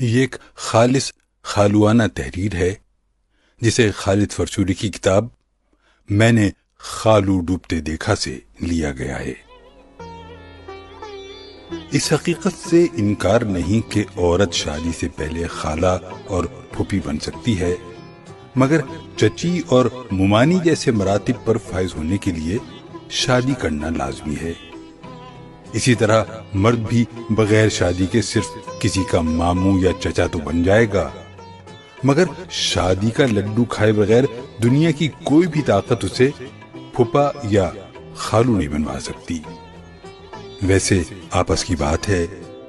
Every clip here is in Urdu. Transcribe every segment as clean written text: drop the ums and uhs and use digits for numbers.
یہ ایک خالص خالوانہ تحریر ہے جسے خالد فرشوری کی کتاب میں نے خالو ڈوبتے دیکھا سے لیا گیا ہے۔ اس حقیقت سے انکار نہیں کہ عورت شادی سے پہلے خالہ اور پھوپھی بن سکتی ہے، مگر چچی اور ممانی جیسے مراتب پر فائز ہونے کے لیے شادی کرنا لازمی ہے۔ اسی طرح مرد بھی بغیر شادی کے صرف کسی کا ماموں یا چچا تو بن جائے گا، مگر شادی کا لڈو کھائے بغیر دنیا کی کوئی بھی طاقت اسے پھوپھا یا خالو نہیں بنوا سکتی۔ ویسے آپس کی بات ہے،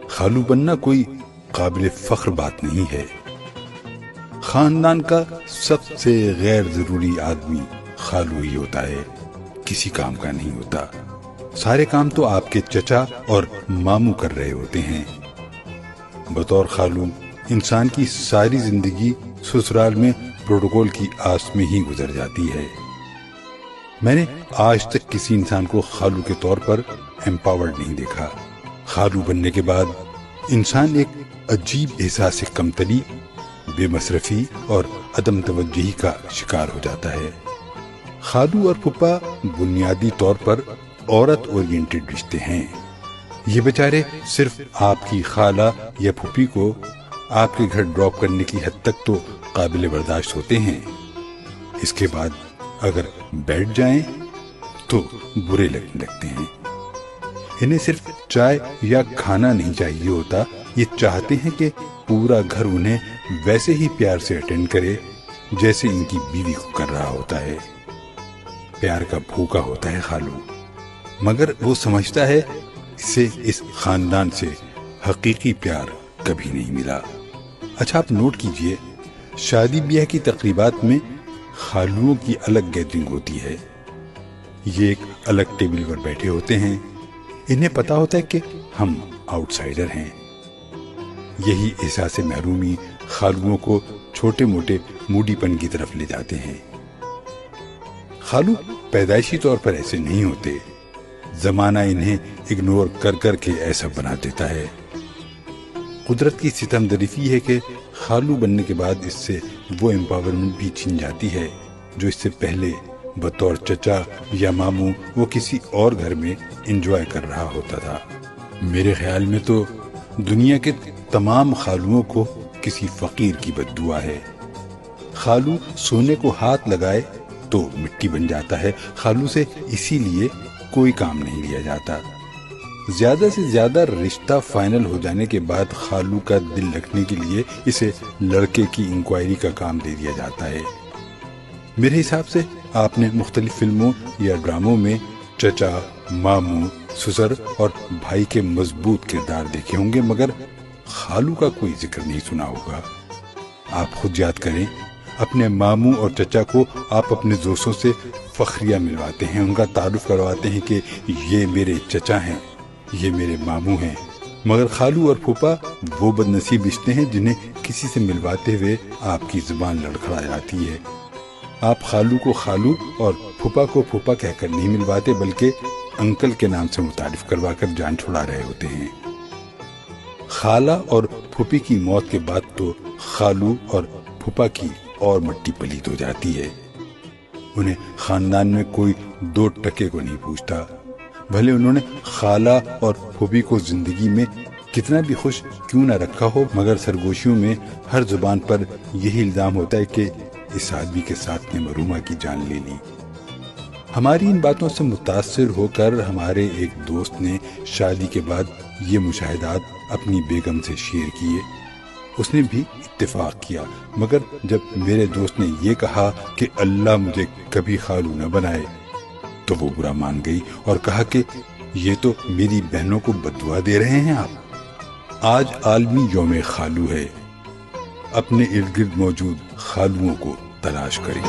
خالو بننا کوئی قابل فخر بات نہیں ہے۔ خاندان کا سب سے غیر ضروری آدمی خالو ہی ہوتا ہے، کسی کام کا نہیں ہوتا۔ سارے کام تو آپ کے چچا اور ماموں کر رہے ہوتے ہیں۔ بطور خالو انسان کی ساری زندگی سسرال میں پروٹوکول کی آس میں ہی گزر جاتی ہے۔ میں نے آج تک کسی انسان کو خالو کے طور پر امپاورڈ نہیں دیکھا۔ خالو بننے کے بعد انسان ایک عجیب احساس کمتری، بے مصرفی اور عدم توجہی کا شکار ہو جاتا ہے۔ خالو اور پھوپھا بنیادی طور پر عورت اورینٹڈ رشتے ہیں۔ یہ بیچارے صرف آپ کی خالہ یا پھوپھی کو آپ کے گھر ڈراپ کرنے کی حد تک تو قابل برداشت ہوتے ہیں، اس کے بعد اگر بیٹھ جائیں تو برے لگنے لگتے ہیں۔ انہیں صرف چائے یا کھانا نہیں چاہیے ہوتا، یہ چاہتے ہیں کہ پورا گھر انہیں ویسے ہی پیار سے اٹینڈ کرے جیسے ان کی بیوی کو کر رہا ہوتا ہے۔ پیار کا بھوکا ہوتا ہے خالو، مگر وہ سمجھتا ہے اسے اس خاندان سے حقیقی پیار کبھی نہیں ملا۔ اچھا آپ نوٹ کیجئے، شادی بیاہ کی تقریبات میں خالوؤں کی الگ گیدرنگ ہوتی ہے۔ یہ ایک الگ ٹیبل پر بیٹھے ہوتے ہیں، انہیں پتا ہوتا ہے کہ ہم آؤٹ سائڈر ہیں۔ یہی احساس محرومی خالوؤں کو چھوٹے موٹے موڈی پن کی طرف لے جاتے ہیں۔ خالو پیدائشی طور پر ایسے نہیں ہوتے، زمانہ انہیں اگنور کر کر کے ایسا بنا دیتا ہے۔ قدرت کی ستم ظریفی ہے کہ خالو بننے کے بعد اس سے وہ امپاورمنٹ بھی چھن جاتی ہے جو اس سے پہلے بطور چچا یا ماموں وہ کسی اور گھر میں انجوائے کر رہا ہوتا تھا۔ میرے خیال میں تو دنیا کے تمام خالوؤں کو کسی فقیر کی بد دعا ہے۔ خالو سونے کو ہاتھ لگائے تو مٹی بن جاتا ہے، خالو سے اسی لیے کوئی کام نہیں لیا جاتا۔ زیادہ سے زیادہ رشتہ فائنل ہو جانے کے بعد خالو کا دل رکھنے کے لیے اسے لڑکے کی انکوائری کا کام دے دیا جاتا ہے۔ میرے حساب سے آپ نے مختلف فلموں یا ڈراموں میں چچا، ماموں، سسر اور بھائی کے مضبوط کردار دیکھے ہوں گے، مگر خالو کا کوئی ذکر نہیں سنا ہوگا۔ آپ خود یاد کریں، اپنے ماموں اور چچا کو آپ اپنے دوستوں سے فخریہ ملواتے ہیں، ان کا تعارف کرواتے ہیں کہ یہ میرے چچا ہیں، یہ میرے ماموں ہیں، مگر خالو اور پھوپھا وہ بد نصیب رشتے ہیں جنہیں کسی سے ملواتے ہوئے آپ کی زبان لڑکھڑا جاتی ہے۔ آپ خالو کو خالو اور پھوپھا کو پھوپھا کہہ کر نہیں ملواتے، بلکہ انکل کے نام سے متعارف کروا کر جان چھڑا رہے ہوتے ہیں۔ خالہ اور پھوپھی کی موت کے بعد تو خالو اور پھوپھا کی اور مٹی پلیت ہو جاتی ہے۔ انہیں خاندان میں کوئی دو ٹکے کو نہیں پوچھتا، بھلے انہوں نے خالہ اور پھوپھی کو زندگی میں کتنا بھی خوش کیوں نہ رکھا ہو، مگر سرگوشیوں میں ہر زبان پر یہی الزام ہوتا ہے کہ اس آدمی کے ساتھ نے مرحومہ کی جان لے لی۔ ہماری ان باتوں سے متاثر ہو کر ہمارے ایک دوست نے شادی کے بعد یہ مشاہدات اپنی بیگم سے شیئر کیے۔ اس نے بھی اتفاق کیا، مگر جب میرے دوست نے یہ کہا کہ اللہ مجھے کبھی خالو نہ بنائے تو وہ برا مان گئی اور کہا کہ یہ تو میری بہنوں کو بد دعا دے رہے ہیں آپ۔ آج عالمی یوم خالو ہے، اپنے ارد گرد موجود خالوؤں کو تلاش کریں۔